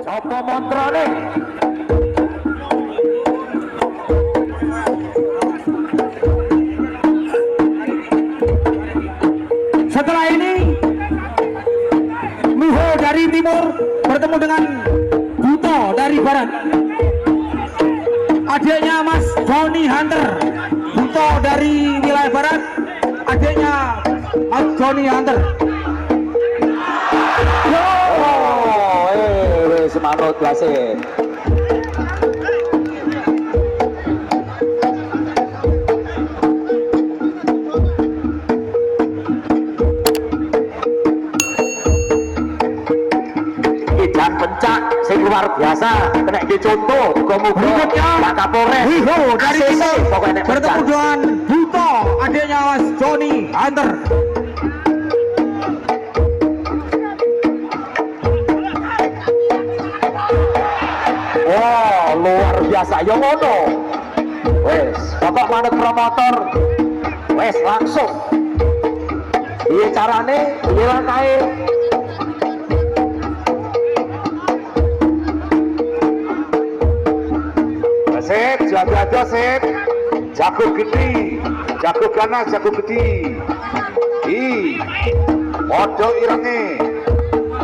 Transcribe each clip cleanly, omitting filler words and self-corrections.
Apa mantrane? Setelah ini Miho dari timur bertemu dengan Buto dari barat. Adiknya Mas Johnny Hunter. Buto dari wilayah barat, adiknya Mas Johnny Hunter. Semangat wasit. Ijan pencak sing luar biasa, kena dicontoh Berikutnya Pak Kapolres Miho dari ACC, timur pokoknya bertemu dengan Buto, adiknya Mas Johnny Hunter. Oh, luar biasa ya ngono. Wes, pokok manut promotor. Wes langsung. Piye carane? Piye langkahe? Sip, jaga-jaga sip. Jago gede, jago ganas, jago gede. Podo irenge,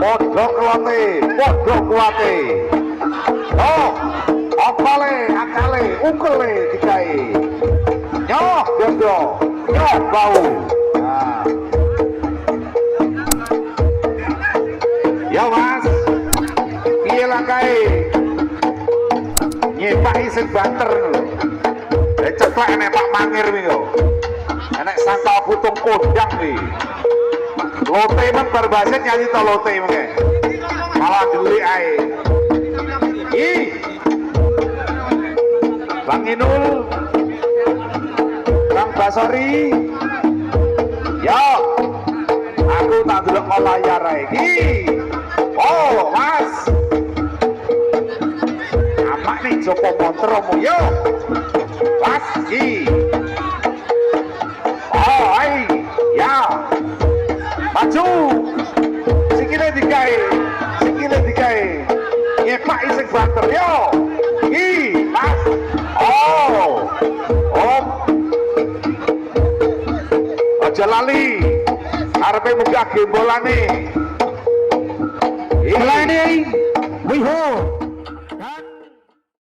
podo kelote, podo kuate. Oh, opale, akale, ukele dikai. Nyoh, dondo, nyoh bau. Nah. Ya mas, piye langkahe? Nyepaki sing banter lho. Ceklek enek Pak Mangir iki lho. Enek sangkal putung kondang iki. Lote men berbahasa nyanyi to lote mengke. Malah delik ae. Bang Inul, Bang Basori, yo, aku tak delok kok layar iki. Oh, Mas, apa nih Joko Montromu yo, Mas, oh, ya, maju, sikile digawe, nyepak iseng banter yo, Mas. Oh, aja lali, arepe munggah gembolane. Setelah ini Miho